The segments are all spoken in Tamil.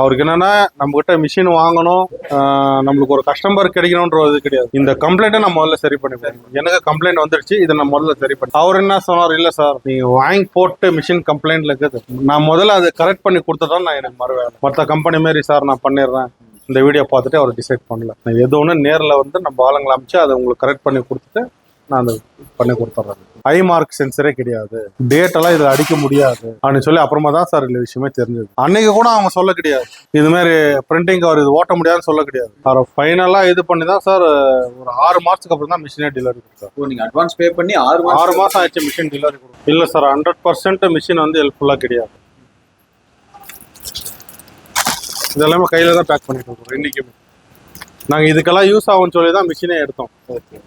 அவருக்கு என்னன்னா நம்ம கிட்ட மிஷின் வாங்கணும், நம்மளுக்கு ஒரு கஸ்டமர் கிடைக்கணும்ன்றது கிடையாது. இந்த கம்ப்ளைண்ட்டை நம்ம முதல்ல சரி பண்ணி எனக்கு கம்ப்ளைண்ட் வந்துருச்சு, இதை நான் முதல்ல சரி பண்ணி. அவர் என்ன சொன்னார், இல்ல சார் நீங்க வாங்கி போட்டு மிஷின் கம்ப்ளைண்ட்ல இருக்குது, நான் முதல்ல அதை கரெக்ட் பண்ணி கொடுத்ததான் நான் எனக்கு மறுவேலை மற்ற கம்பெனி மாரி சார் நான் பண்ணிடுறேன். இந்த வீடியோ பார்த்துட்டு அவர் டிசைட் பண்ணல. நான் எது ஒன்று நேரில் வந்து நம்ம ஆளுங்களை அமைச்சு அதை உங்களுக்கு கரெக்ட் பண்ணி கொடுத்துட்டு நான் அதை பண்ணி கொடுத்துட்றேன். ஐ மார்க் சென்சரே கிடையாது, டேட் எல்லாம் இதில் அடிக்க முடியாது அப்படின்னு சொல்லி அப்புறமா தான் சார் இந்த விஷயமே தெரிஞ்சது. அன்னைக்கு கூட அவங்க சொல்ல கிடையாது இது மாதிரி பிரிண்டிங் கவர் இது ஓட்ட முடியாதுன்னு சொல்ல கிடையாது. அவர் ஃபைனலாக இது பண்ணி தான் சார் ஒரு 6 மாசத்துக்கு அப்புறம் தான் மிஷினே டெலிவரி கொடுத்தார். நீங்க அட்வான்ஸ் பே பண்ணி 6 மாசம் ஆயிடுச்சு மிஷின் டெலிவரி கொடுக்கும். இல்லை சார் 100% மிஷின் வந்து ஹெல்ப்ஃபுல்லாக கிடையாது. இதெல்லாமே கையில் தான் பேக் பண்ணிட்டு இருக்கோம் இன்னைக்குமே. நாங்கள் இதுக்கெல்லாம் யூஸ் ஆகும்னு சொல்லி தான் மிஷினே எடுத்தோம்,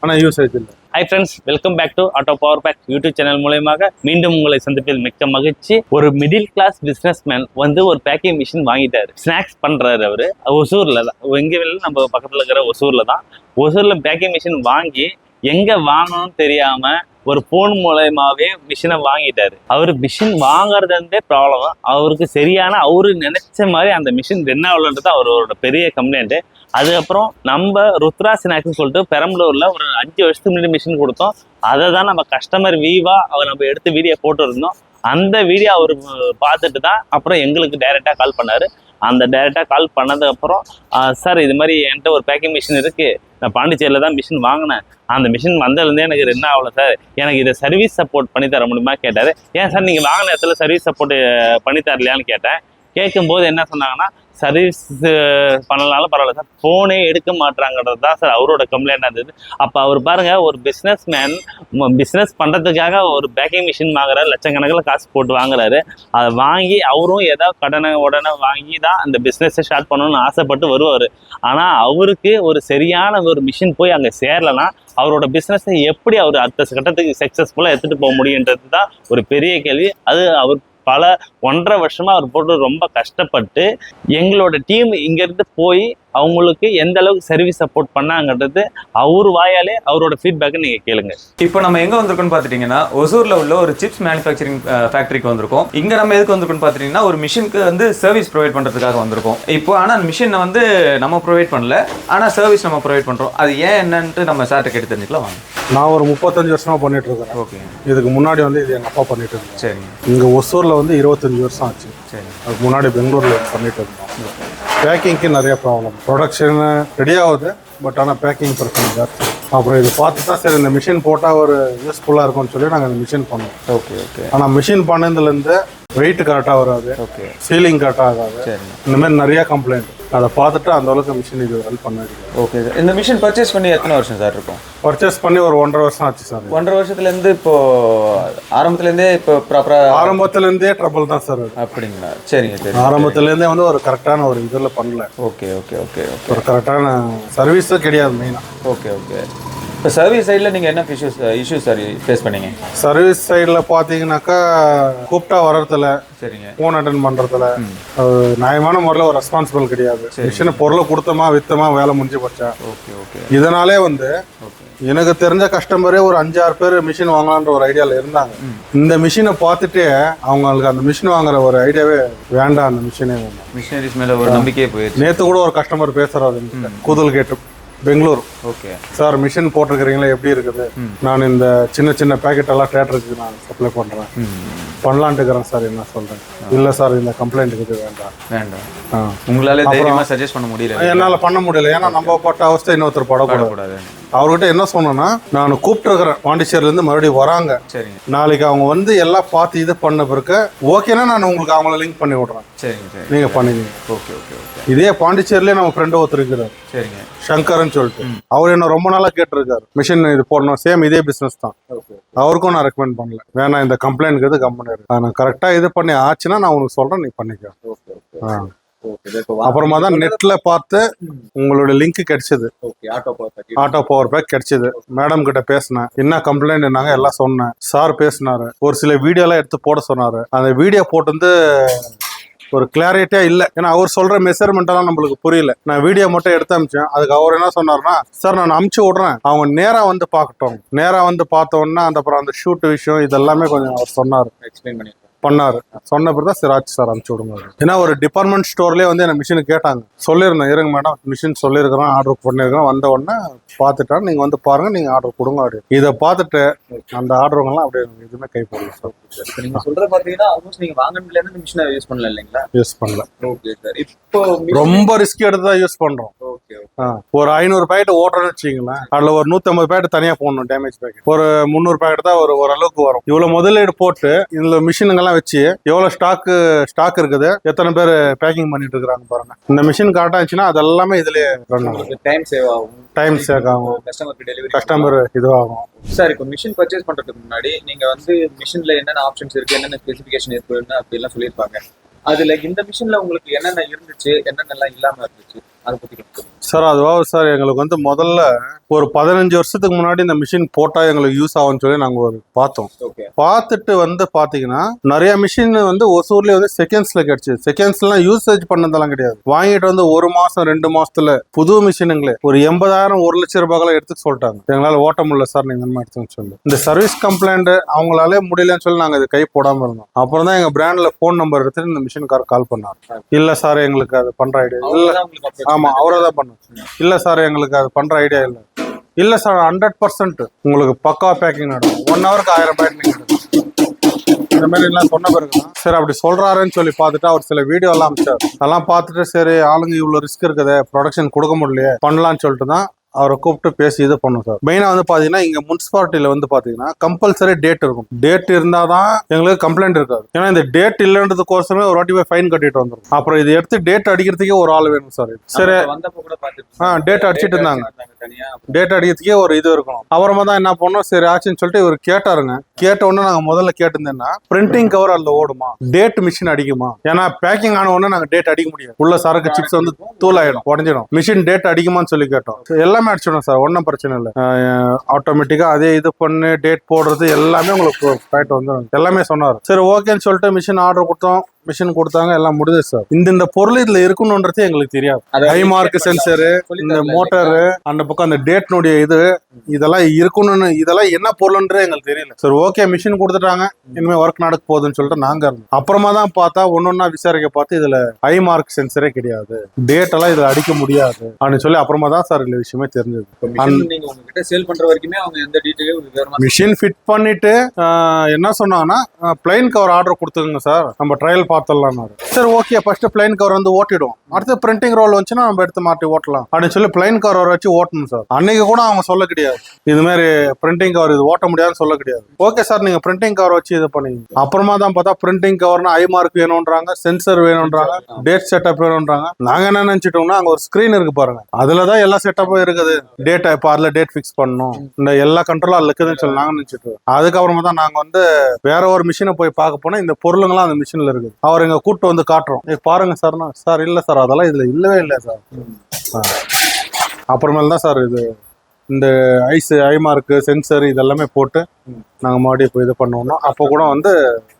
ஆனால் யூசேஜ் இல்லை. Hi friends, welcome back to auto power pack YouTube channel மூலமாக மீண்டும் உங்களை சந்திப்பதில் மிக்க மகிழ்ச்சி. ஒரு மிடில் கிளாஸ் பிஸ்னஸ் மேன் வந்து ஒரு பேக்கிங் மிஷின் வாங்கிட்டாரு. ஸ்நாக்ஸ் பண்றாரு அவரு. ஒசூர்ல தான், எங்க நம்ம பக்கத்துல இருக்கிற ஒசூர்ல தான். ஒசூர்ல பேக்கிங் மிஷின் வாங்கி எங்க வாங்கணும்னு தெரியாம ஒரு போன் மூலயமாவே மிஷினை வாங்கிட்டாரு. அவரு மிஷின் வாங்குறதுன்றே ப்ராப்ளம் தான். அவருக்கு சரியான அவரு நினைச்ச மாதிரி அந்த மிஷின் என்ன ஆகலன்றது அவரோட பெரிய கம்ப்ளைண்ட். அதுக்கப்புறம் நம்ம ருத்ரா ஸ்நாக்ஸ்னு சொல்லிட்டு பெரம்பலூர்ல ஒரு 5 வருஷத்துக்கு முன்னாடி மிஷின் கொடுத்தோம். அதை தான் நம்ம கஸ்டமர் வீவா அவர் நம்ம எடுத்து வீடியோ போட்டு இருந்தோம். அந்த வீடியோ அவர் பார்த்துட்டு தான் அப்புறம் எங்களுக்கு டைரெக்டாக கால் பண்ணாரு. அந்த டைரெக்டாக கால் பண்ணதுக்கப்புறம் சார் இது மாதிரி என்கிட்ட ஒரு பேக்கிங் மிஷின் இருக்குது, நான் பாண்டிச்சேரியில் தான் மிஷின் வாங்கினேன், அந்த மிஷின் வந்ததுலேருந்தே எனக்கு என்ன ஆகலை சார், எனக்கு இதை சர்வீஸ் சப்போர்ட் பண்ணி தர முடியுமா கேட்டார். ஏன் சார் நீங்கள் வாங்கின இடத்துல சர்வீஸ் சப்போர்ட் பண்ணி தரலையான்னு கேட்டேன். கேட்கும்போது என்ன சொன்னாங்கன்னா, சர்வீஸ் பண்ணலாலும் பரவாயில்ல சார், ஃபோனே எடுக்க மாட்டாங்கிறது தான் சார் அவரோட கம்ப்ளைண்டாக இருந்தது. அப்போ அவர் பாருங்கள், ஒரு பிஸ்னஸ் மேன் பிஸ்னஸ் பண்ணுறதுக்காக ஒரு பேக்கிங் மிஷின் வாங்குறாரு, லட்சக்கணக்கில் காசு போட்டு வாங்குறாரு. அதை வாங்கி அவரும் ஏதாவது உடனே வாங்கி தான் அந்த பிஸ்னஸை ஸ்டார்ட் பண்ணணும்னு ஆசைப்பட்டு வருவார். ஆனால் அவருக்கு ஒரு சரியான ஒரு மிஷின் போய் அங்கே சேரலைன்னா அவரோட பிஸ்னஸை எப்படி அவர் அடுத்த கட்டத்துக்கு சக்ஸஸ்ஃபுல்லாக எடுத்துகிட்டு போக முடியுன்றது தான் ஒரு பெரிய கேள்வி. அது அவர் பல 1.5 வருஷமா அவர் போட்டு ரொம்ப கஷ்டப்பட்டு எங்களோட டீம் இங்கேருந்து போய் அவங்களுக்கு எந்த அளவுக்கு சர்வீஸ் சப்போர்ட் பண்ணாங்கன்றது அவர் வாயாலே அவரோட ஃபீட்பேக்கை நீங்கள் கேளுங்க. இப்போ நம்ம எங்கே வந்திருக்கோம்னு பார்த்துட்டிங்கன்னா ஒசூரில் உள்ள ஒரு சிப்ஸ் மேனுஃபேக்சரிங் ஃபேக்ட்ரிக்கு வந்திருக்கோம். இங்கே நம்ம எதுக்கு வந்திருக்கோம்னு பார்த்துட்டிங்கன்னா ஒரு மிஷினுக்கு வந்து சர்வீஸ் ப்ரொவைட் பண்ணுறதுக்காக வந்திருக்கோம். இப்போ ஆனால் அந்த மிஷினை வந்து நம்ம ப்ரொவைட் பண்ணல, ஆனால் சர்வீஸ் நம்ம ப்ரொவைட் பண்ணுறோம். அது ஏன் என்னன்ட்டு நம்ம சார்ட்ட கேட்டு தெரிஞ்சுக்கலாம் வாங்க. நான் ஒரு 35 வருஷமாக பண்ணிட்டு இருக்கேன். ஓகே. இதுக்கு முன்னாடி வந்து இது எங்கள் அப்பா பண்ணிட்டு இருக்கேன். சரிங்க. இங்கே ஒசூரில் வந்து 25 வருஷம் ஆச்சு. சரி. அதுக்கு முன்னாடி பெங்களூரில் பண்ணிட்டு இருந்தோம். பேக்கிங்க்கு நிறைய ப்ராப்ளம், ப்ரொடக்ஷன் ரெடி ஆகுது, பட் ஆனால் பேக்கிங் பிரச்சனை ஜாஸ்தி. அப்புறம் இது பார்த்து தான் சரி இந்த மிஷின் போட்டால் ஒரு யூஸ்ஃபுல்லாக இருக்கும்னு சொல்லி நாங்கள் இந்த மிஷின் பண்ணோம். Okay okay. ஆனால் மிஷின் பண்ணதுலேருந்து வெயிட் கரெக்டாக வராது, ஓகே, சீலிங் கரெக்டாக ஆகாது, சரி, இந்த மாதிரி நிறையா கம்ப்ளைண்ட். அதை பார்த்துட்டு அந்த அளவுக்கு மிஷின் இது ஹெல்ப் பண்ணாது. Okay sir. இந்த மிஷின் பர்ச்சேஸ் பண்ணி எத்தனை வருஷம் சார் இருக்கும்? பர்ச்சேஸ் பண்ணி ஒரு 1.5 வருஷம் ஆச்சு சார். 1.5 வருஷத்துலேருந்து இப்போ ஆரம்பத்துலேருந்தே இப்போ ப்ராப்பராக ஆரம்பத்துலேருந்தே ட்ரபிள் தான் சார். அப்படிங்களா? சரிங்க சரி. ஆரம்பத்துலேருந்தே வந்து ஒரு கரெக்டான ஒரு இதில் பண்ணல. Okay okay okay okay. ஒரு கரெக்டான சர்வீஸும் கிடையாது மெயினாக. Okay okay. இப்போ சர்வீஸ் சைடில் நீங்கள் என்ன இஷ்யூஸ் சார் ஃபேஸ் பண்ணீங்க? சர்வீஸ் சைடில் பார்த்தீங்கன்னாக்கா கூப்பிட்டா வர்றதுல, சரிங்க, ஃபோன் அட்டன் பண்ணுறதுல நியாயமான முறையில் ஒரு ரெஸ்பான்சிபிள் கிடையாது. மிஷினை பொருளை கொடுத்தோமா விற்றமா வேலை முடிஞ்சு போச்சா. Okay okay. இதனாலே வந்து எனக்கு தெரிஞ்ச கஸ்டமரே ஒரு 5-6 பேர் மிஷின் வாங்கலான்ற ஒரு ஐடியாவில் இருந்தாங்க. இந்த மிஷினை பார்த்துட்டு அவங்களுக்கு அந்த மிஷின் வாங்குற ஒரு ஐடியாவே வேண்டாம், அந்த மிஷினே வேண்டாம். மிஷினரிஸ் மேலே ஒரு நம்பிக்கையே போயிடுச்சு. நேற்று கூட ஒரு கஸ்டமர் பேசுகிறாரு கூதல் கேட்டு, பெங்களூர். ஓகே சார் மிஷின் போட்டிருக்கிறீங்களா, எப்படி இருக்குது, நான் இந்த சின்ன சின்ன பேக்கெட் எல்லாம் தேட்டருக்கு நான் சப்ளை பண்ணுறேன், பண்ணலான்ட்டு இருக்கிறேன் சார், என்ன சொல்கிறேன். இல்லை சார் இந்த கம்ப்ளைண்ட்டுக்கு இது வேண்டாம், உங்களால தைரியமா சஜஸ்ட் பண்ண முடியல. என்னால் பண்ண முடியல, ஏன்னா நம்ம பட்ட அவஸ்தை இன்னொருத்தர் படக்கூடாது. அவர்கிட்ட என்ன சொன்னோன்னா, நான் கூப்பிட்டுருக்கிறேன் பாண்டிச்சேரியிலேருந்து மறுபடியும் வராங்க, சரிங்க, நாளைக்கு அவங்க வந்து எல்லாம் பார்த்து இது பண்ண பிறகு ஓகேனா நான் உங்களுக்கு அவங்கள லிங்க் பண்ணி விட்றேன், சரிங்க சரி, நீங்கள் பண்ணிக்கங்க. Okay okay okay. இதே பாண்டிச்சேரியிலே நம்ம ஃப்ரெண்டு ஒருத்தர் இருக்கிறார், சரிங்க, சங்கர்னு சொல்லிட்டு. அவர் என்ன ரொம்ப நாளாக கேட்டிருக்காரு மிஷின் இது போடணும், சேம் இதே பிஸ்னஸ் தான். அவருக்கும் நான் ரெக்கமெண்ட் பண்ணல, வேணா இந்த கம்ப்ளைண்ட்க்கு கம்பெனி நான் கரெக்டாக இது பண்ணி ஆச்சுன்னா நான் உனக்கு சொல்கிறேன், நீ பண்ணிக்க. அப்புறமா தான் நெட்ல பார்த்து உங்களோட லிங்க் கிடைச்சது, ஆட்டோ பவர் பேக் கிடைச்சது. மேடம் கிட்ட பேசினேன், என்ன கம்ப்ளைண்ட் நாங்க எல்லாம் சொன்னேன். சார் பேசினாரு, ஒரு சில வீடியோ எல்லாம் எடுத்து போட சொன்னாரு. அந்த வீடியோ போட்டு வந்து ஒரு கிளாரிட்டியா இல்லை, ஏன்னா அவர் சொல்ற மெஷர்மெண்ட் எல்லாம் நம்மளுக்கு புரியல. நான் வீடியோ மட்டும் எடுத்து அமிச்சேன். அதுக்கு அவர் என்ன சொன்னார்னா, சார் நான் அமுச்சு விடுறேன், அவங்க நேரா வந்து பார்க்கட்டும். நேரா வந்து பார்த்தோன்னா அந்த அப்புறம் அந்த ஷூட் விஷயம் இதெல்லாமே கொஞ்சம் அவர் சொன்னார், எக்ஸ்பிளைன் பண்ணி. பண்ணாரு. சொன்ன பிறகு தான் சிராஜ் சார் அனுப்பிச்சு விடுங்க. ஏன்னா ஒரு டிபார்ட்மெண்ட் ஸ்டோர்லேயே வந்து என்ன மிஷின் கேட்டாங்க. சொல்லியிருந்தேன், இருங்க மேடம் மிஷின் சொல்லியிருக்கிறோம், ஆர்டர் பண்ணியிருக்கிறோம், வந்த உடனே பார்த்துட்டா நீங்கள் வந்து பாருங்க, நீங்கள் ஆர்டர் கொடுங்க அப்படி. இதை பார்த்துட்டு அந்த ஆர்டருங்கெல்லாம் அப்படியே எதுவுமே கை போடல சார். நீங்க சொல்ற பாத்தீங்கன்னா ஆல்மோஸ்ட் நீங்க வாங்கினதுல இருந்து இந்த மிஷினை யூஸ் பண்ணல இல்லைங்களா? யூஸ் பண்ணல. Okay sir. இப்போ ரொம்ப ரிஸ்க் எடுத்து தான் யூஸ் பண்றோம். ஓகே ஒரு 500 பேக்கெட் ஓட்டுறோம்னு வச்சுங்களேன், அதுல ஒரு 150 பேக்கெட் தனியா போடணும் டேமேஜ் பேக்கெட். ஒரு 300 பேக்கெட் தான் ஓரளவுக்கு வரும். இவ்வளவு முதலீடு போட்டு இந்த மிஷினுங்கெல்லாம் வச்சு எவ்வளவு ஸ்டாக் இருக்குது, எத்தனை பேர் பேக்கிங் பண்ணிட்டு இருக்காங்க பாருங்க. இந்த மிஷின் கரெக்டா இருந்துச்சுன்னா அது எல்லாமே இதுலயே ரன் ஆகும். டைம் சேவ் ஆகும், கஸ்டமர் இதுவாகும். சார் இப்போ மிஷின் பர்ச்சேஸ் பண்றதுக்கு முன்னாடி நீங்க வந்து மிஷின்ல என்னென்ன ஆப்ஷன்ஸ் இருக்கு, என்னென்ன ஸ்பெசிஃபிகேஷன் இருக்குன்னு அப்படி எல்லாம் சொல்லியிருப்பாங்க. அதுல இந்த மிஷின்ல உங்களுக்கு என்னென்ன இருந்துச்சு, என்னென்னலாம் இல்லாம இருந்துச்சு, அதை பத்தி சொல்லுங்க சார். அதுவாக சார் எங்களுக்கு வந்து முதல்ல ஒரு 15 வருஷத்துக்கு முன்னாடி இந்த மிஷின் போட்டா எங்களுக்கு யூஸ் ஆகும்னு சொல்லி நாங்க ஒரு பார்த்தோம். ஓகே. பார்த்துட்டு வந்து பாத்தீங்கன்னா நிறைய மிஷின் வந்து ஒசூர்லயே வந்து செகண்ட்ஸ்ல கிடைச்சு. செகண்ட்ஸ்லாம் யூசேஜ் பண்ணதெல்லாம் கிடையாது. வாங்கிட்டு வந்து 1 மாசம் 2 மாசத்துல புது மிஷினுங்களே ஒரு 80,000 1 லட்சம் ரூபாய்களை எடுத்து சொல்லிட்டாங்க. எங்களால ஓட்ட முடியல சார், நீங்க என்ன எடுத்துன்னு சொல்லி. இந்த சர்வீஸ் கம்ப்ளைண்ட் அவங்களாலே முடியலன்னு சொல்லி நாங்க இது கை போடாம இருந்தோம். அப்புறம் தான் எங்க பிராண்ட்ல போன் நம்பர் எடுத்துட்டு இந்த மிஷின்கார கால் பண்ணாரு. இல்ல சார் எங்களுக்கு அது பண்ற ஐடியா இல்ல. ஆமா, அவரை தான் பண்ண. இல்ல சார் எங்களுக்கு அது பண்ற ஐடியா இல்ல. இல்ல சார் 100% உங்களுக்கு பக்கா பேக்கிங் நடக்கும். 1 ஹவருக்கு 1000 பேக்கிங் இந்த மாதிரி எல்லாம் சொன்ன பிறகுதான் சரி அப்படி சொல்றாருன்னு சொல்லி பார்த்துட்டு அவர் சில வீடியோ எல்லாம் அமைச்சார். அதெல்லாம் பார்த்துட்டு சரி ஆளுங்க இவ்வளவு ரிஸ்க் இருக்குது, ப்ரொடக்ஷன் கொடுக்க முடியலையே, பண்ணலாம்னு சொல்லிட்டு தான் அவரை கூப்பிட்டு பேசி இது பண்ணும் சார். மெயினா வந்து பாத்தீங்கன்னா இங்க முனிசிபாலிட்டியில வந்து பாத்தீங்கன்னா கம்பல்சரி டேட் இருக்கும். டேட் இருந்தாதான் எங்களுக்கு கம்ப்ளைண்ட் இருக்காது. ஏன்னா இந்த டேட் இல்லன்றதுக்கோசமே ஒரு வாட்டி போய் ஃபைன் கட்டிட்டு வந்துடும். அப்புறம் இதை எடுத்து டேட் அடிக்கிறதுக்கே ஒரு ஆள் வேணும் சார். சரி டேட் அடிச்சிட்டு இருந்தாங்க. டேட் அடிக்கிறதுக்கே ஒரு இது இருக்கும். அப்புறமா தான் என்ன பண்ணோம், சரி ஆச்சுன்னு சொல்லிட்டு இவர் கேட்டாருங்க. கேட்ட உடனே நாங்க முதல்ல கேட்டிருந்தேன்னா பிரிண்டிங் கவர் அதுல ஓடுமா, டேட் மிஷின் அடிக்குமா? ஏன்னா பேக்கிங் ஆன உடனே நாங்க டேட் அடிக்க முடியாது. உள்ள சரக்கு சிப்ஸ் வந்து தூள் ஆயிடும், உடஞ்சிடும். மிஷின் டேட் அடிக்குமான்னு சொல்லி கேட்டோம். எல்லாமே அடிச்சிடும் சார், ஒன்றும் பிரச்சனை இல்லை. ஆட்டோமேட்டிக்கா அதே இது பண்ணு டேட் போடுறது எல்லாமே உங்களுக்கு போயிட்டு வந்து எல்லாமே சொன்னார். சரி ஓகேன்னு சொல்லிட்டு மிஷின் ஆர்டர் கொடுத்தோம். மிஷின் கொடுத்தாங்க, எல்லாம் முடிஞ்சது சார். இந்த பொருள் இதுல இருக்கணும்ன்றது எங்களுக்கு தெரியாது. ஹை மார்க் சென்சரு, இந்த மோட்டரு, அந்த பக்கம் அந்த டேட்னுடைய இது இதெல்லாம் இருக்கணும்னு, இதெல்லாம் என்ன பொருள்ன்றே எங்களுக்கு தெரியல. சரி ஓகே மிஷின் கொடுத்துட்டாங்க, இனிமே ஒர்க் நடக்க போகுதுன்னு சொல்லிட்டு நாங்க இருந்தோம். அப்புறமா தான் பார்த்தா ஒன்னொன்னா விசாரிக்க பார்த்து இதுல ஹை மார்க் சென்சரே கிடையாது, டேட் எல்லாம் இதுல அடிக்க முடியாது அப்படின்னு சொல்லி அப்புறமா தான் சார் இந்த விஷயமே தெரிஞ்சது. மிஷின் ஃபிட் பண்ணிட்டு என்ன சொன்னாங்கன்னா பிளைன் கவர் ஆர்டர் கொடுத்துருங்க சார், நம்ம ட்ரையல் பார்த்தலாம். சரி ஓகே ஃபர்ஸ்ட் பிளைன் கவர் வந்து ஓட்டிடும், அடுத்து பிரிண்டிங் ரோல் வந்துச்சுன்னா நம்ம எடுத்து மாட்டி ஓட்டலாம் அப்படின்னு சொல்லி பிளைன் கவர் வச்சு ஓட்டணும் சார். அன்னைக்கு கூட அவங்க சொல்ல கிடையாது இது மாதிரி பிரிண்டிங் கவர் இது ஓட்ட முடியாதுன்னு சொல்ல கிடையாது. ஓகே சார் நீங்க பிரிண்டிங் கவர் வச்சு இது பண்ணீங்க. அப்புறமா தான் பார்த்தா பிரிண்டிங் கவர்னா ஐ மார்க் வேணும்ன்றாங்க, சென்சர் வேணும்ன்றாங்க, டேட் செட்டப் வேணும்ன்றாங்க. நாங்க என்ன நினைச்சிட்டோம்னா அங்க ஒரு ஸ்கிரீன் இருக்கு பாருங்க, அதுலதான் எல்லா செட்டப்பும் இருக்குது. டேட் இப்போ அதுல டேட் ஃபிக்ஸ் பண்ணணும், இந்த எல்லா கண்ட்ரோலும் அதுல இருக்குதுன்னு சொல்லி நாங்க நினைச்சிட்டோம். அதுக்கப்புறமா தான் நாங்க வந்து வேற ஒரு மிஷினை போய் பார்க்க போனா இந்த பொருளுங்களாம் அந்த மிஷின்ல இருக்குது. அவர் எங்க கூட்டு வந்து காட்டுறோம், பாருங்க சார்னா சார் இல்ல சார் அதெல்லாம் இதுல இல்லவே இல்லை சார். அப்புறமேல தான் சார் இது இந்த ஐ மார்க்கு சென்சர் இதெல்லாமே போட்டு நாங்கள் மறுபடியும் இப்போ இது பண்ணுவோம்னா அப்போ கூட வந்து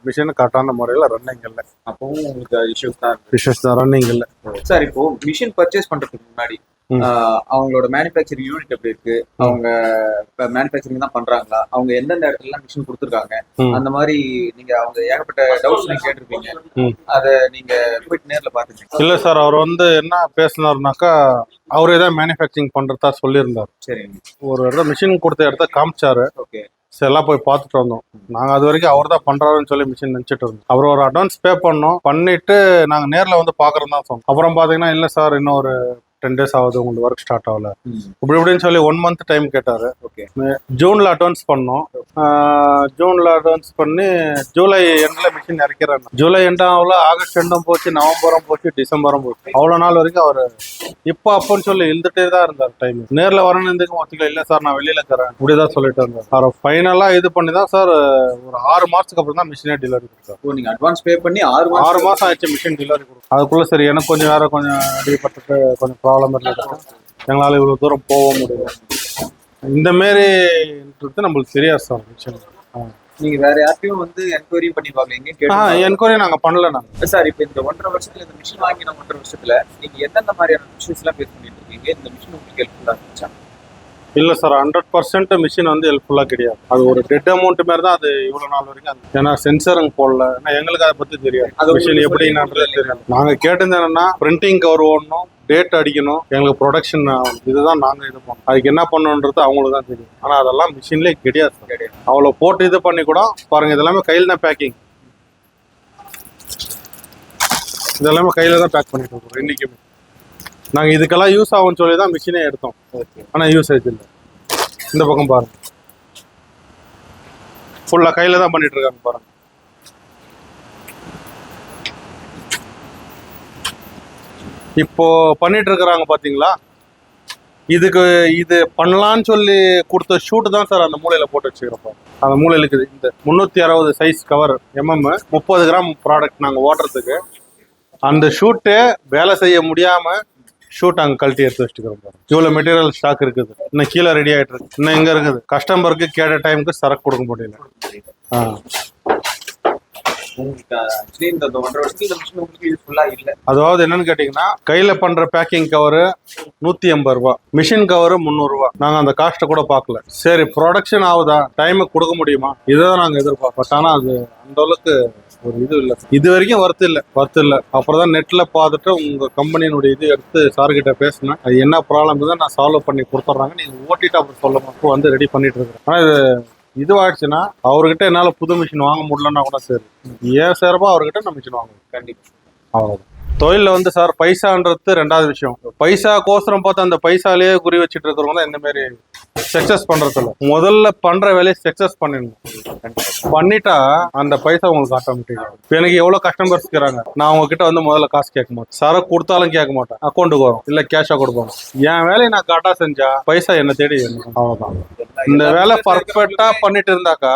மிஷின் கரெக்டான முறையில் ரன்னிங் இல்லை. அப்பவும் உங்களுக்கு இஷ்யூஸ் தான் ரன்னிங் இல்லை சார். இப்போ மிஷின் பர்ச்சேஸ் பண்றதுக்கு முன்னாடி அவங்களோட மேனுஃபேக்சரிங் யூனிட் எப்படி இருக்கு, அவங்க மேனுஃபேக்சரிங் தான் பண்றாங்களா, அவங்க எந்தெந்த இடத்துல மிஷின் கொடுத்துருக்காங்க, அந்த மாதிரி நீங்க அவங்க ஏகப்பட்ட டவுட்ஸ் நீங்க கேட்டிருப்பீங்க, அதை நீங்க போயிட்டு நேர்ல பாத்துருக்கீங்க? இல்ல சார், அவர் வந்து என்ன பேசினாருனாக்கா அவரே தான் மேனுஃபேக்சரிங் பண்றதா சொல்லியிருந்தார். சரி, ஒரு இடத்த மிஷின் கொடுத்த இடத்த காமிச்சாரு. ஓகே, எல்லாம் போய் பார்த்துட்டு வந்தோம். நாங்க அது வரைக்கும் அவர் தான் பண்றாருன்னு சொல்லி மிஷின் நினைச்சிட்டு இருந்தோம். அவர் ஒரு அட்வான்ஸ் பே பண்ணோம், பண்ணிட்டு நாங்க நேர்ல வந்து பாக்குறோம் தான் சொன்னோம். அப்புறம் பாத்தீங்கன்னா இல்ல சார் இன்னும் ஒரு 10 days ஆகுது, உங்களுக்கு ஒர்க் ஸ்டார்ட் ஆகல இப்படி இப்படின்னு சொல்லி 1 month டைம் கேட்டாரு. ஜூன்ல அட்வான்ஸ் பண்ணோம். ஜூன்ல அட்வான்ஸ் பண்ணி ஜூலை எண்ட்ல மிஷின் இறக்கிறாங்க. ஜூலை எண்டும் ஆகல, ஆகஸ்ட் எண்டும் போச்சு, நவம்பரும் போச்சு, டிசம்பரும் போச்சு. அவ்வளவு நாள் வரைக்கும் அவரு இப்போ அப்போன்னு சொல்லி இழுத்துட்டே தான் இருந்தார். டைம் நேர்ல வரணும் இருந்துக்கும் ஒத்துக்கல. இல்ல சார் நான் வெளியில தரேன் இப்படிதான் சொல்லிட்டு இருந்தார். அவர் ஃபைனலா இது பண்ணி தான் சார் ஒரு 6 மாசத்துக்கு அப்புறம் தான் மிஷினே டெலிவரி கொடுத்தார். நீங்க அட்வான்ஸ் பே பண்ணி 6 மாசம் ஆயிடுச்சு மிஷின் டெலிவரி கொடுக்கும். அதுக்குள்ள சரி எனக்கு கொஞ்சம் வேற கொஞ்சம் அடிப்பட்டு கொஞ்சம் ப்ராப்ளம் இருந்தது, எங்களால் இவ்வளவு தூரம் போக முடியும். இந்த மாரின்றது நம்மளுக்கு தெரியாது சார். மிஷின் நீங்க வேற யார்ட்டையும் வந்து என்கொயரி பண்ணி பாக்கலீங்க? என்கொயரி நாங்க பண்ணல. நாங்க சார் இப்போ இந்த 1.5 வருஷத்துல இந்த மிஷின் வாங்கி 1.5 வருஷத்துல நீங்க எந்தெந்த மாதிரியான மிஷின்ஸ் எல்லாம் ஃபேஸ் பண்ணிட்டு இருக்கீங்க? இந்த மிஷின் உங்களுக்கு ஹெல்ப்ஃபுல்லா இருந்துச்சா? இல்ல சார் 100% மிஷின் வந்து ஹெல்ப்ஃபுல்லா கிடையாது. அது ஒரு டெட் அமௌண்ட் மாதிரி தான் அது இவ்வளவு நாள் வரைக்கும். ஏன்னா சென்சருங்க போடல, ஏன்னா எங்களுக்கு அதை பத்தி தெரியாது, அது மிஷின் எப்படின்றது தெரியாது. நாங்க கேட்டது என்னன்னா பிரிண்டிங் கவர் ஓடணும், டேட் அடிக்கணும், எங்களுக்கு ப்ரொடக்ஷன் இதுதான் நாங்க இது பண்ணோம். அதுக்கு என்ன பண்ணணுன்றது அவங்களுக்கு தான் தெரியும். ஆனா அதெல்லாம் மிஷின்லேயே கிடையாது. அவ்வளோ போட்டு இது பண்ணி கூட பாருங்க, இதெல்லாமே கையில் தான் பேக்கிங், இதெல்லாமே கையில தான் பேக் பண்ணிட்டு இருக்கோம் இன்னைக்குமே. நாங்கள் இதுக்கெல்லாம் யூஸ் ஆகும்னு சொல்லி தான் மிஷினே எடுத்தோம். ஆனால் யூசேஜ் இல்லை. இந்த பக்கம் பாருங்க, ஃபுல்லாக கையில் தான் பண்ணிட்டு இருக்காங்க பாருங்க. இப்போ பண்ணிட்டு இருக்கிறாங்க பாத்தீங்களா, இதுக்கு இது பண்ணலான்னு சொல்லி கொடுத்த ஷூட் தான் சார் அந்த மூலையில போட்டு வச்சுக்கிறப்ப. அந்த மூலையில இருக்குது இந்த 360 size cover MM 30 gram product நாங்கள் ஓட்டுறதுக்கு. அந்த ஷூட்டு வேலை செய்ய முடியாம ஷூட் அங்கே கழட்டி எடுத்து வச்சுக்கிறோம். இவ்வளோ மெட்டீரியல் ஸ்டாக் இருக்குது, இன்னும் கீழே ரெடி ஆகிட்டு இருக்கு, இன்னும் எங்கே இருக்குது. கஸ்டமருக்கு கேட்ட டைமுக்கு சரக்கு கொடுக்க முடியல. அதாவது என்னன்னு கேட்டீங்கன்னா, கையில பண்ற பேக்கிங் கவரு 180 ரூபா, மிஷின் கவரு 300 ரூபா. நாங்க அந்த காஸ்ட்டை கூட பார்க்கல. சரி ப்ரொடக்ஷன் ஆகுதா, டைமுக்கு கொடுக்க முடியுமா, இதான் நாங்க எதிர்பார்ப்போம். ஆனா அது அந்த அளவுக்கு ஒரு இது இல்லை, இது வரைக்கும் ஒர்த்து இல்லை. அப்புறம் தான் நெட்ல பார்த்துட்டு உங்க கம்பெனியினுடைய இது எடுத்து சார்கிட்ட பேசினேன். அது என்ன ப்ராப்ளம் தான் நான் சால்வ் பண்ணி கொடுத்துட்றாங்க, நீங்க ஓட்டிட்டு அப்புறம் சொல்ல மட்டும் வந்து ரெடி பண்ணிட்டு இருக்கிறேன். ஆனா இது ஆயிடுச்சுன்னா அவர்கிட்ட என்னால புது மிஷின் வாங்க முடியலன்னா கூட சரி, ஏன் சார்பா அவர்கிட்ட நான் மிஷின் வாங்குவேன் கண்டிப்பா. அவ்வளவுதான். தொழில வந்து சார் பைசான்றது ரெண்டாவது விஷயம். பைசா கோசரம் பார்த்து அந்த பைசாலேயே குறி வச்சுட்டு இருக்கிறவங்க தான் இந்த மாதிரி சக்சஸ் பண்றதில்ல. முதல்ல பண்ற வேலையை சக்சஸ் பண்ணிடணும். பண்ணிட்டா அந்த பைசா உங்களுக்கு ஆட்டோமேட்டிக் ஆகும். இப்போ எனக்கு எவ்வளவு கஸ்டமர்ஸ் இருக்கிறாங்க, நான் உங்ககிட்ட வந்து முதல்ல காசு கேட்க மாட்டேன், சரக்கு கொடுத்தாலும் கேட்க மாட்டேன், அக்கௌண்ட்டுக்கு வரும், இல்ல கேஷா கொடுப்பாங்க. என் வேலையை நான் கரெக்டா செஞ்சா பைசா என்ன தேடி. அவ்வளவுதான். இந்த வேலை பர்ஃபெக்டா பண்ணிட்டு இருந்தாக்கா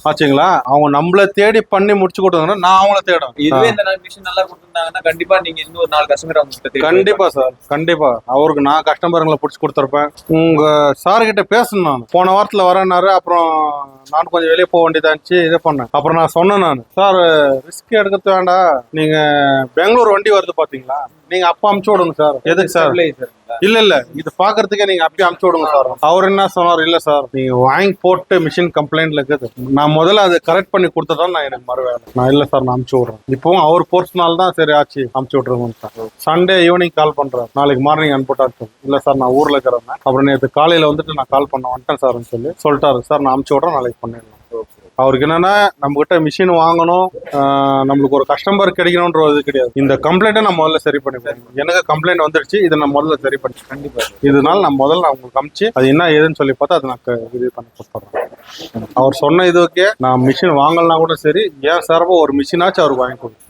ஆச்சுங்களா, அவங்க நம்மள தேடி பண்ணி முடிச்சு கொடுத்தாங்கன்னா நான் அவங்கள தேடும். இதுவே இந்த மிஷின் நல்லா கொடுத்துருந்தாங்கன்னா கண்டிப்பா நீங்க இன்னும் ஒரு 4 கஸ்டமர் அவங்க கண்டிப்பா சார், கண்டிப்பா அவருக்கு நான் கஸ்டமர்களை பிடிச்சி கொடுத்துருப்பேன். உங்க சார் கிட்ட பேசணும். நான் போன வாரத்துல வரேன்னாரு, அப்புறம் நான் கொஞ்சம் வெளியே போக வேண்டியதாச்சு, இதை பண்ணேன். அப்புறம் நான் சொன்னேன், நான் சார் ரிஸ்க் எடுக்கிறது வேண்டாம், நீங்க பெங்களூர் வண்டி வருது பாத்தீங்களா, நீங்க அப்ப அமுச்சு விடுங்க சார். எதுக்கு சார்? இல்ல இது பாக்குறதுக்கே நீங்க அப்பயே அமுச்சு விடுங்க சார். அவர் என்ன சொன்னார், இல்ல சார் நீங்க வாங்கி போட்டு மிஷின் கம்ப்ளைண்ட்ல இருக்குது, நான் முதல்ல அதை கரெக்ட் பண்ணி கொடுத்தா நான் எனக்கு மறுவேலை. நான் இல்ல சார் நான் அமுச்சு விடுறேன். இப்பவும் அவர் போர்ஸ்னால தான் சரி ஆச்சு அமுச்சு விட்டுருங்க சார். சண்டே ஈவினிங் கால் பண்றேன், நாளைக்கு மார்னிங் அனுப்பிட்டாரு. இல்ல சார் நான் ஊர்ல இருக்கிறேன், அப்புறம் நேற்று காலையில வந்துட்டு நான் கால் பண்ண வந்துட்டேன் சார்னு சொல்லிட்டாரு. சார் நான் அமுச்சு விடுறேன், நாளைக்கு பண்ணிடலாம். அவருக்கு என்னன்னா நம்ம கிட்ட மிஷின் வாங்கணும், நம்மளுக்கு ஒரு கஸ்டமர் கிடைக்கணும்ன்ற இது கிடையாது. இந்த கம்ப்ளைண்ட்டை நான் முதல்ல சரி பண்ணிப்பேன். எனக்கு கம்ப்ளைண்ட் வந்துருச்சு, இதை நான் முதல்ல சரி பண்ணி கண்டிப்பா இதனால நான் முதல்ல உங்களுக்கு அமிச்சு அது என்ன ஏதுன்னு சொல்லி பார்த்தா அது நான் இது பண்ணி கொடுத்துறேன். அவர் சொன்ன இதுக்கே நான் மிஷின் வாங்கலனா கூட சரி, ஏன் சார்பா ஒரு மிஷினாச்சும் அவருக்கு வாங்கி கொடுக்கும்,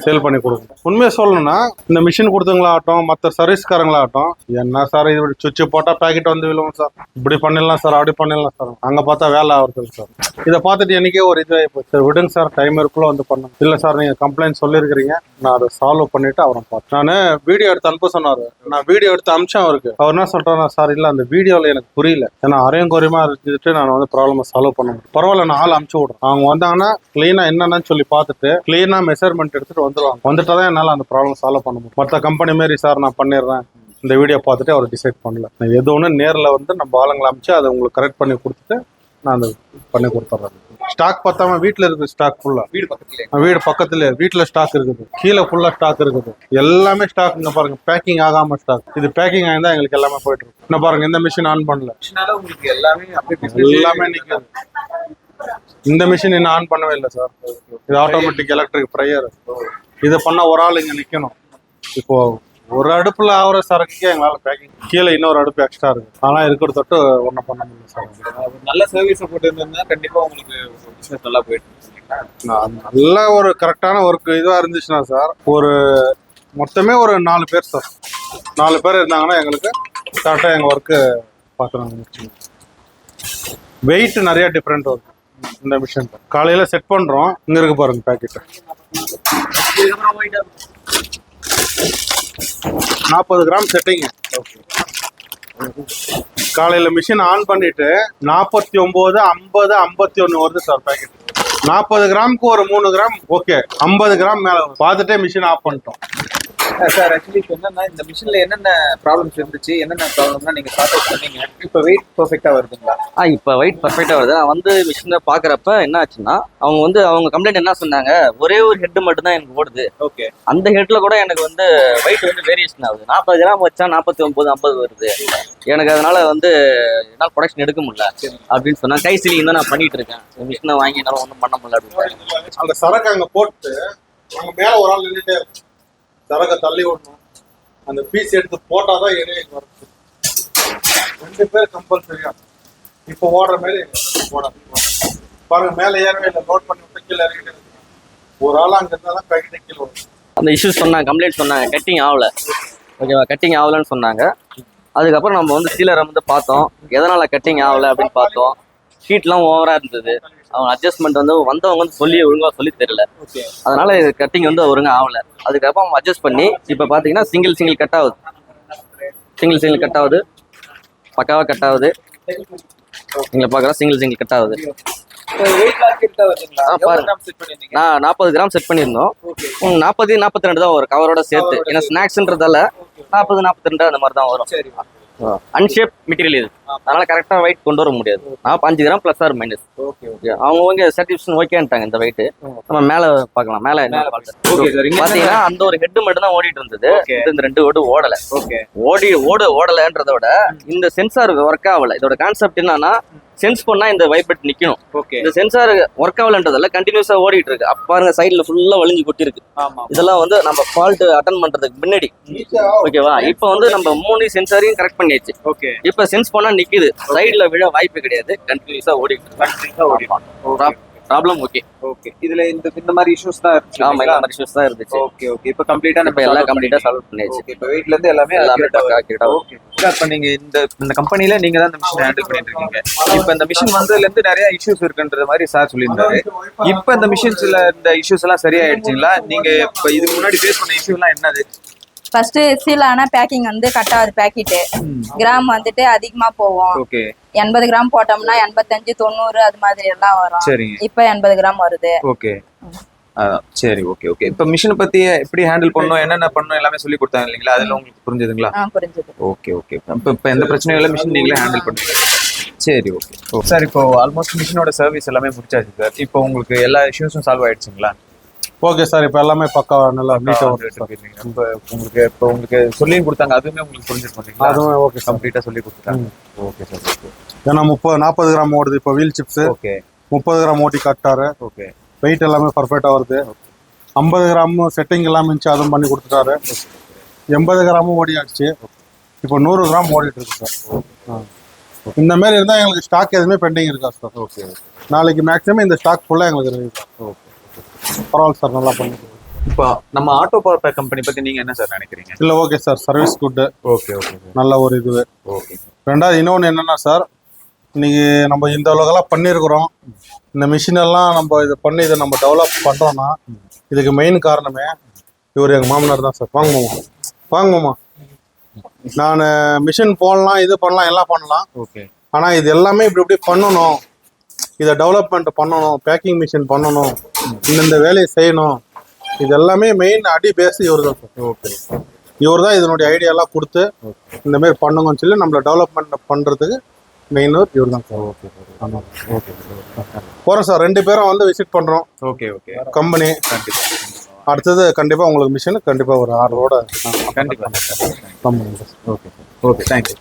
சேல் பண்ணி கொடுக்கும். உண்மையை சொல்லணும்னா இந்த மிஷின் கொடுத்தவங்களாகட்டும் மற்ற சர்வீஸ்காரங்களாகட்டும், என்ன சார் இது சுவிட்ச் போட்டா பேக்கெட் வந்து விழுவும் சார், இப்படி பண்ணிடலாம் சார், அப்படி பண்ணிடலாம் சார், அங்க பார்த்தா வேலை ஆகுறது சார். இதை பார்த்துட்டு எனக்கே ஒரு இது போச்சு, விடுங்க சார் டைம் இருக்குள்ள வந்து பண்ணுங்க. இல்ல சார் நீங்க கம்ப்ளைண்ட் சொல்லியிருக்கிறீங்க, நான் அதை சால்வ் பண்ணிட்டு அவரை பார்த்தேன். நான் வீடியோ எடுத்து அனுப்ப சொன்னாரு, நான் வீடியோ எடுத்து அமிச்சேன் அவருக்கு. அவர் என்ன சொல்றேன்னா, சார் இல்ல அந்த வீடியோல எனக்கு புரியல, ஏன்னா அரையும் குறையுமா இருந்துட்டு நான் வந்து ப்ராப்ளம் சால்வ் பண்ண முடியும், பரவாயில்ல நான் ஆள் அமுச்சு விடுறேன். அவங்க வந்தாங்கன்னா கிளீனா என்னன்னு சொல்லி பார்த்துட்டு கிளீனா மெஷர்மெண்ட் எடுத்துட்டு வந்துருவாங்க. வந்துட்டாதான் என்னால அந்த ப்ராப்ளம் சால்வ் பண்ண முடியும். மற்ற கம்பெனி மாரி சார் நான் பண்ணிடுறேன், இந்த வீடியோ பார்த்துட்டு அவர் டிசைட் பண்ணல. நான் எது ஒன்று நேரில் வந்து நம்ம ஆளுங்களை அமிச்சு அதை உங்களுக்கு கரெக்ட் பண்ணி கொடுத்துட்டு நான் அந்த பண்ணி கொடுத்துட்றேன். ஸ்டாக் பார்த்தாம வீட்டில் இருக்குது, ஸ்டாக் ஃபுல்லா வீடு பக்கத்துல வீட்டில் ஸ்டாக் இருக்குது, கீழே ஃபுல்லா ஸ்டாக் இருக்குது, எல்லாமே ஸ்டாக். இங்க பாருங்க பேக்கிங் ஆகாம ஸ்டாக், இது பேக்கிங் ஆயிருந்தா எங்களுக்கு எல்லாமே போயிட்டு இருக்கு. இன்னும் பாருங்க இந்த மிஷின் ஆன் பண்ணல, எல்லாமே நிற்குது. இந்த மிஷின் இன்னும் ஆன் பண்ணவே இல்லை சார். இது ஆட்டோமேட்டிக் எலக்ட்ரிக் ஃப்ரையர். இதை பண்ண ஒரு ஆள் இங்க நிக்கணும். இப்போ ஒரு அடுப்புல ஆகிற சரக்குக்கே எங்களால பேக்கிங், கீழே இன்னொரு அடுப்பு எக்ஸ்ட்ரா இருக்கு, ஆனா இருக்கிற தொட்டு ஒன்றும் பண்ண முடியல சார். நல்ல சர்வீஸ் போட்டு இருந்தா கண்டிப்பா உங்களுக்கு பிசினஸ் நல்லா போயிட்டு, நல்ல ஒரு கரெக்டான ஒர்க் இதுவா இருந்துச்சுன்னா சார், ஒரு மொத்தமே ஒரு 4 பேர் சார், 4 பேர் இருந்தாங்கன்னா எங்களுக்கு கரெக்டாக எங்கள் ஒர்க்கு பார்க்குறாங்க. வெயிட் நிறைய டிஃப்ரெண்ட் வரும் இந்த மிஷின். காலையில் செட் பண்ணுறோம், இங்கே இருக்கு பாருங்க பேக்கெட்டு 40 கிராம் செட்டிங். காலையில் மிஷின் ஆன் பண்ணிட்டு 49, 50, 51 வருது சார் பேக்கெட். 40 கிராமுக்கு ஒரு 3 கிராம் ஓகே, 50 கிராம் மேலே பார்த்துட்டே மிஷின் ஆஃப் பண்ணிட்டோம். சார் ஆக்சுவலி இப்போ என்னன்னா இந்த மிஷின்ல என்னென்ன ப்ராப்ளம்ஸ் இருந்துச்சு, என்னென்ன ப்ராப்ளம்னா நீங்க சார்ட் அவுட் பண்ணீங்க, இப்போ வெயிட் பெர்ஃபெக்ட்டா வருதுங்களா? இப்போ வெயிட் பர்ஃபெக்டாக வருது. நான் வந்து மிஷினை பார்க்குறப்ப என்ன ஆச்சுன்னா, அவங்க கம்ப்ளைண்ட் என்ன சொன்னாங்க, ஒரே ஒரு ஹெட் மட்டும் தான் எனக்கு ஓடுது. ஓகே. அந்த ஹெட்ல கூட எனக்கு வந்து வெயிட் வந்து வேரியேஷன் ஆகுது. 40 கிராம் வச்சா 49, 50 வருது. எனக்கு அதனால வந்து என்னால் ப்ரொடக்ஷன் எடுக்க முடியல அப்படின்னு சொன்னாங்க. கை சீலிங் தான் நான் பண்ணிட்டு இருக்கேன். மிஷினை வாங்கி என்னால் ஒன்றும் பண்ண முடியல அப்படின்னு. அந்த சரக்கு அங்க போட்டு அங்க மேல ஒரு ஆள் நின்றுட்டே இருக்கும், சரக்கை தள்ளி விடணும், அந்த பீஸ் எடுத்து போட்டாதான் இடையே வருது. 2 பேர் கம்பல்சரியா இப்போ ஓடுற மேலே ஓடாது. பாருங்க மேலே ஏறவே இல்லை, லோட் பண்ணி விட்டு கீழே இறங்கிட்டு இருக்கு. ஒரு ஆள் அங்க இருந்தாலும் கைட்டு கீழே வரும். அந்த இஷ்யூஸ் சொன்னாங்க, கம்ப்ளைண்ட் சொன்னாங்க, கட்டிங் ஆகல. ஓகேவா, கட்டிங் ஆகலன்னு சொன்னாங்க. அதுக்கப்புறம் நம்ம வந்து சீலரை வந்து பார்த்தோம், எதனால கட்டிங் ஆகல அப்படின்னு பார்த்தோம். ஷீட்லாம் ஓவரா இருந்தது. அவங்க அட்ஜஸ்ட்மெண்ட் வந்து வந்தவங்க வந்து ஒழுங்கா சொல்லி தெரியல. அதனால கட்டிங் வந்து ஒழுங்கா ஆகல. அதுக்கப்புறம் அட்ஜஸ்ட் பண்ணி இப்போ பார்த்தீங்கன்னா சிங்கிள் கட் ஆகுது. சிங்கிள் கட் ஆகுது, பக்காவா கட் ஆகுது. நீங்க பார்க்கலாம், சிங்கிள் கட் ஆகுது. வெயிட் லாக் கிட்ட வருதுங்களா? ஆ, பாருங்க. எவ்வளவு செட் பண்ணிருந்தீங்க? நான் 40 கிராம் செட் பண்ணியிருந்தோம். 40, 42 தான் வரும் கவரோட சேர்த்து. ஏன்னா ஸ்நாக்ஸ்ன்றதால 40, 42 அந்த மாதிரி தான் வரும். சரி. அன்ஷேப் மெட்டீரியல் இது, அதனால கரெக்டா வெயிட் கொண்டு வர முடியாது. 5 gram plus or minus. Okay okay. அவங்க சர்டிஃபிகேஷன் ஓகேன்ட்டாங்க இந்த வெயிட். நம்ம மேல பார்க்கலாம். மேல என்ன ஓகே சார். இங்க பாத்தீங்கன்னா அந்த ஒரு ஹெட் மட்டும் தான் ஓடிட்டு இருந்தது. Okay. இந்த 2 ஹெட் ஓடல. ஓகே. ஓடலன்றத விட இந்த சென்சார் ஒர்க் ஆகல. இதோட கான்செப்ட் என்னன்னா, சென்ஸ் பண்ணா இந்த வைப்ரேட் நிக்கணும். ஓகே. இந்த சென்சார் ஒர்க் ஆகலன்றதால கண்டினியூஸா ஓடிட்டு இருக்கு. அப்ப பாருங்க சைடுல ஃபுல்லா வலிஞ்சு கொட்டி இருக்கு. ஆமா. இதெல்லாம் வந்து நம்ம ஃபால்ட் அட்டன் பண்றதுக்கு முன்னாடி. ஓகேவா, இப்போ வந்து நம்ம 3 சென்சாரையும் கரெக்ட் பண்ணியாச்சு. ஓகே. இப்ப சென்ஸ் பண்ணா நிக்குது, சைடுல விழ வாய்ப்பு கிடையாது. கண்டினியூஸா ஓடிட்டு ப்ராப்ளம். Okay okay. இதுல இந்த மாதிரி இஷ்யூஸ் தான் இருந்துச்சு. ஆமா, இந்த மாதிரி இஷ்யூஸ் தான் இருந்துச்சு. Okay okay. இப்போ கம்ப்ளீட்டா இப்ப எல்லாம் கம்ப்ளீட்டா சால்வ் பண்ணியாச்சு. ஓகே. இப்போ வெயிட்ல இருந்து எல்லாமே பக்கா கிட்ட. ஓகே. இப்போ நீங்க இந்த கம்பெனில நீங்க தான் இந்த மிஷின் ஹேண்டில் பண்ணிட்டு இருக்கீங்க. இப்போ இந்த மிஷின் வந்ததுல இருந்து நிறைய இஷ்யூஸ் இருக்குன்ற மாதிரி சார் சொல்லியிருந்தாரு. இப்போ இந்த மிஷின்ஸ்ல இந்த இஷ்யூஸ் எல்லாம் சரியாயிடுச்சுங்களா? நீங்க இப்போ இதுக்கு முன்னாடி ஃபேஸ் பண்ண இஷ்யூ எல்லாம் என்னது? ஃபர்ஸ்ட் சீலான பேக்கிங் வந்து கட் ஆகுது. பேக்கெட்டு கிராம் வந்துட்டு அதிகமா போவோம். ஓகே. 80 கிராம் போட்டோம்னா 85, 90 அது மாதிரி எல்லாம் வரும். சரிங்க. இப்ப 80 கிராம் வருது. ஓகே. சரி. Okay okay. இப்போ மிஷினை பத்தி எப்படி ஹேண்டில் பண்ணணும், என்னென்ன பண்ணணும் எல்லாமே சொல்லி கொடுத்தாங்க இல்லைங்களா? அதெல்லாம் உங்களுக்கு புரிஞ்சுதுங்களா? புரிஞ்சுது. Okay okay. இப்போ எந்த பிரச்சனையும் இல்லை, மிஷின் நீங்களே ஹேண்டில் பண்ணுவீங்க. சரி. Okay sir. இப்போ ஆல்மோஸ்ட் மிஷினோட சர்வீஸ் எல்லாமே முடிச்சாச்சு சார். இப்போ உங்களுக்கு எல்லா இஷ்யூஸும் சால்வ் ஆயிடுச்சுங்களா? ஓகே சார், இப்போ எல்லாமே பக்கா நல்லா நீட்டாக வருது. இப்போ உங்களுக்கு சொல்லியும் கொடுத்தாங்க, அதுவுமே உங்களுக்கு புரிஞ்சிருக்கும். அதுவும் ஓகே சார், கம்ப்ளீட்டா சொல்லி கொடுத்துட்டாங்க. Okay sir. ஓகே. ஏன்னா 40 கிராம் ஓடுது இப்போ வீல் சிப்ஸ். ஓகே. 30 கிராம் ஓட்டி கட்டாரு. ஓகே. வெயிட் எல்லாமே பர்ஃபெக்டாக வருது. 50 கிராம் செட்டிங் எல்லாமே இருந்துச்சு, அதுவும் பண்ணி கொடுத்துட்டாரு. 80 கிராமும் ஓடி ஆச்சு. இப்போ 100 கிராம் ஓடிட்டு இருக்கு சார். இந்த மாதிரி இருந்தால் எங்களுக்கு ஸ்டாக் எதுவுமே பெண்டிங் இருக்கா சார்? ஓகே. நாளைக்கு மேக்ஸிமம் இந்த ஸ்டாக் ஃபுல்லாக எங்களுக்கு இருக்கு. ஓகே. பரவாயில்ல சார், நல்லா பண்ணிக்கலாம். இப்போ நம்ம ஆட்டோ பவர் பேக் கம்பெனி பத்தி நீங்க என்ன சார் நினைக்கிறீங்க? இல்லை okay sir, service good. Okay okay. நல்ல ஒரு இது. ஓகே. ரெண்டாவது இன்னொன்று என்னென்னா சார், இன்னைக்கு நம்ம இந்த அளவுக்கெல்லாம் பண்ணியிருக்கிறோம். இந்த மிஷின் எல்லாம் நம்ம இதை பண்ணி இதை நம்ம டெவலப் பண்ணுறோன்னா இதுக்கு மெயின் காரணமே இவர் எங்கள் மாமனார் தான் சார். வாங்க மாமா. நான் மிஷின் போடலாம், இது பண்ணலாம், எல்லாம் பண்ணலாம். ஓகே. ஆனால் இது எல்லாமே இப்படி பண்ணணும், இதை டெவலப்மெண்ட் பண்ணணும், பேக்கிங் மிஷின் பண்ணணும், இந்த வேலையை செய்யணும், இது எல்லாமே மெயின் அடி பேஸ் இவர் தான் சார். ஓகே. இவர் தான் இதனுடைய ஐடியாலாம் கொடுத்து இந்த மாதிரி பண்ணுங்கன்னு சொல்லி நம்மளை டெவலப்மெண்ட் பண்ணுறதுக்கு மெயின் இவர் தான் சார். ஓகே. ஆமாம். ஓகே. போகிறோம் சார், 2 பேரும் வந்து விசிட் பண்ணுறோம் ஓகே ஓகே. கம்பெனி. கண்டிப்பாக. அடுத்தது கண்டிப்பாக உங்களுக்கு மிஷின் கண்டிப்பாக ஒரு ஆர்டரோட கண்டிப்பாக. கம்பெனி. ஓகே. ஓகே. தேங்க்யூ.